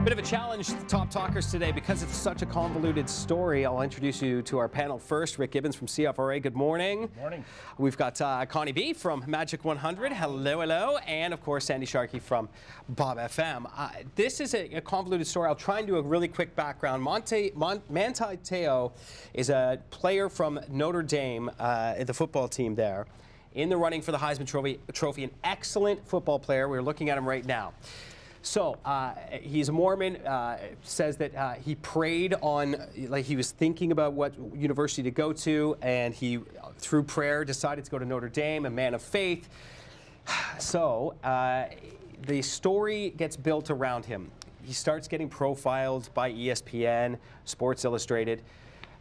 Bit of a challenge to the top talkers today because it's such a convoluted story. I'll introduce you to our panel first. Rick Gibbons from CFRA. Good morning. Good morning. We've got Connie B from Majic 100. Hello, hello. And of course, Sharkey from Bob FM. This is a convoluted story. I'll try and do a really quick background. Manti Te'o is a player from Notre Dame, the football team there, in the running for the Heisman Trophy. An excellent football player. We're looking at him right now. So he's a Mormon, says that he prayed on, like he was thinking about what university to go to, and he, through prayer, decided to go to Notre Dame, a man of faith. So the story gets built around him. He starts getting profiled by ESPN, Sports Illustrated,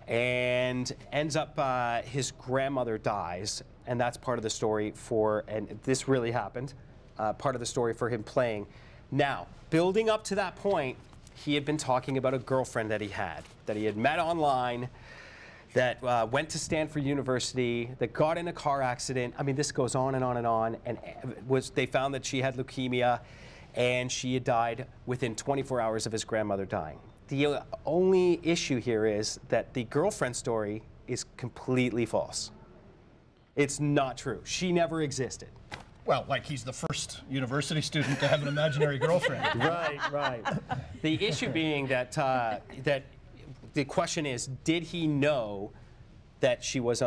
and ends up, his grandmother dies, and that's part of the story for, and this really happened, part of the story for him playing. Now, building up to that point, he had been talking about a girlfriend that he had met online, that went to Stanford University, that got in a car accident. I mean, this goes on and on and on. And they found that she had leukemia, and she had died within 24 hours of his grandmother dying. The only issue here is that the girlfriend story is completely false. It's not true. She never existed. Well, like he's the first university student to have an imaginary girlfriend. Right. The issue being that that the question is, did he know that she was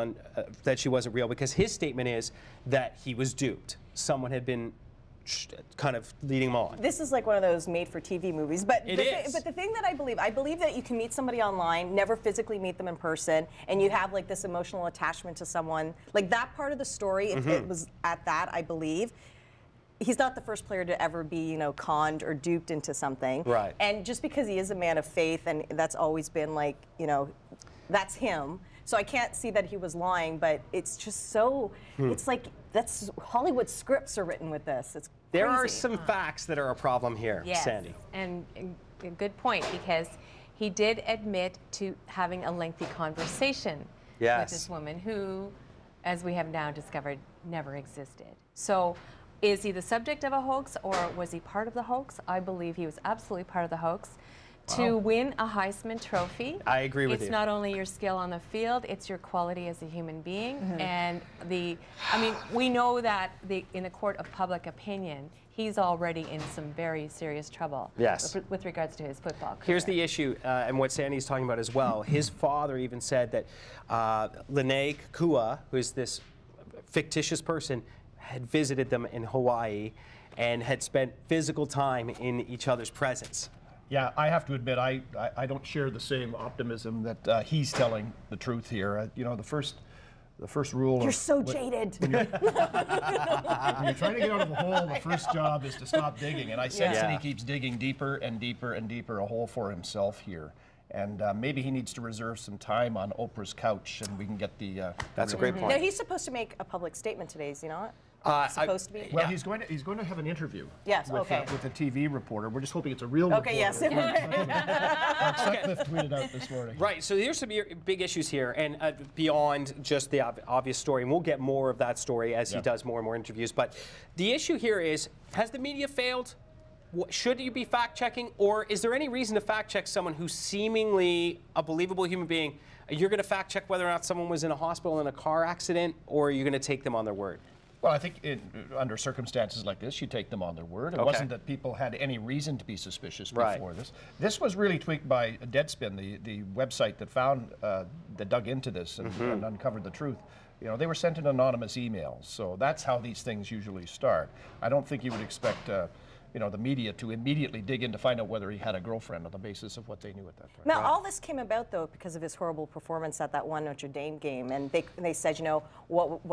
that she wasn't real? Because his statement is that he was duped. Someone had been kind of leading him on. This is like one of those made-for-TV movies, but but the thing that I believe that you can meet somebody online, never physically meet them in person, and you have like this emotional attachment to someone. Like that part of the story, it was at that, I believe. He's not the first player to ever be, conned or duped into something. Right. And just because he is a man of faith, and that's always been like, that's him. So I can't see that he was lying, but it's just so, it's like, that's Hollywood scripts are written with this. It's There crazy. are some facts that are a problem here, yes. Sandy. And a good point, because he did admit to having a lengthy conversation with this woman who, as we have now discovered, never existed. So is he the subject of a hoax, or was he part of the hoax? I believe he was absolutely part of the hoax. To win a Heisman Trophy, I agree with you. It's not only your skill on the field, it's your quality as a human being. And we know that in the court of public opinion, he's already in some very serious trouble. Yes. With regards to his football career. Here's the issue, and what Sandy's talking about as well. His father even said that Lene Kua, who is this fictitious person, had visited them in Hawaii and had spent physical time in each other's presence. Yeah, I have to admit, I don't share the same optimism that he's telling the truth here. The first rule. You're so jaded. When you're trying to get out of a hole, the first job is to stop digging. And I sense that he keeps digging deeper and deeper and deeper a hole for himself here. And maybe he needs to reserve some time on Oprah's couch, and we can get the. That's a great point. Now he's supposed to make a public statement today, is he not? Supposed to be? Well, he's going to have an interview. Yes, with, okay. with a TV reporter. We're just hoping it's a real reporter. Okay, yes. Sutcliffe tweeted out this morning. Right, so there's some big issues here, and beyond just the obvious story, and we'll get more of that story as he does more and more interviews. But the issue here is, has the media failed? Should you be fact-checking, or is there any reason to fact-check someone who's seemingly a believable human being? You're going to fact-check whether or not someone was in a hospital in a car accident, or are you going to take them on their word? Well, I think under circumstances like this, you take them on their word. It wasn't that people had any reason to be suspicious before this. This was really tweaked by Deadspin, the website that found, that dug into this and uncovered the truth. They were sent in anonymous emails, so that's how these things usually start. I don't think you would expect the media to immediately dig in to find out whether he had a girlfriend on the basis of what they knew at that point. Now, all this came about, though, because of his horrible performance at that one Notre Dame game. And they said, what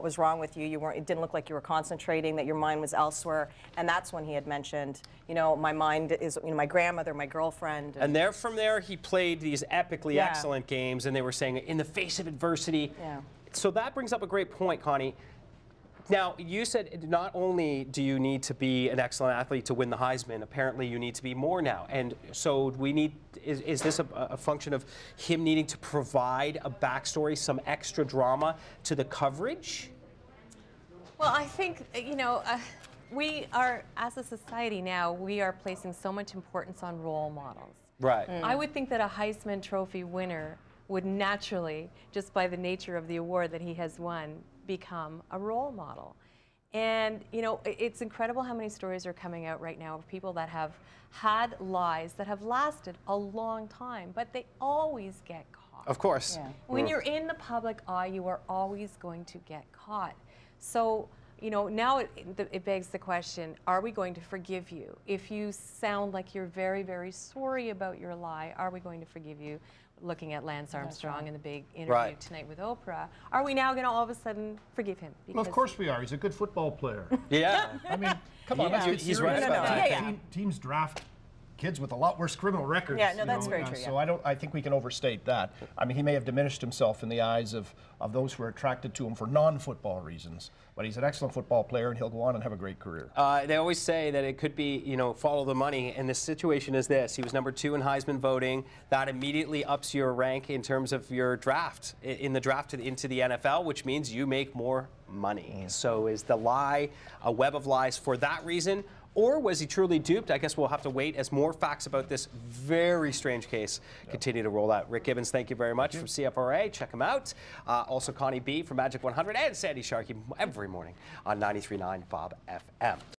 was wrong with you? It didn't look like you were concentrating, that your mind was elsewhere. And that's when he had mentioned, my mind is, my grandmother, my girlfriend. And from there, he played these epically excellent games, and they were saying, in the face of adversity. Yeah. So that brings up a great point, Connie. Now, you said not only do you need to be an excellent athlete to win the Heisman, apparently you need to be more now. And so is this a function of him needing to provide a backstory, some extra drama to the coverage? Well, I think, we are, as a society now, we are placing so much importance on role models. Right. I would think that a Heisman Trophy winner would naturally, just by the nature of the award that he has won, become a role model. And, you know, it's incredible how many stories are coming out right now of people that have had lies that have lasted a long time, but they always get caught. Of course. Yeah. When you're in the public eye, you are always going to get caught. So, you know, now it begs the question, are we going to forgive you? If you sound like you're very, very sorry about your lie, are we going to forgive you? Looking at Lance Armstrong in the big interview tonight with Oprah, are we now going to all of a sudden forgive him? Well, of course we are. He's a good football player. Yeah. I mean, come on, let's get he's serious right about about that. that. Teams draft kids with a lot worse criminal records. Yeah, no, that's very true. So I think we can overstate that. I mean, he may have diminished himself in the eyes of those who are attracted to him for non-football reasons, but he's an excellent football player, and he'll go on and have a great career. They always say that it could be, you know, follow the money, and the situation is this. He was number 2 in Heisman voting. That immediately ups your rank in terms of your draft, in the draft into the NFL, which means you make more money. So is the lie a web of lies for that reason? Or was he truly duped? I guess we'll have to wait as more facts about this very strange case continue to roll out. Rick Gibbons, thank you very much from CFRA. Check him out. Also Connie B from Magic 100 and Sandy Sharkey every morning on 93.9 Bob FM.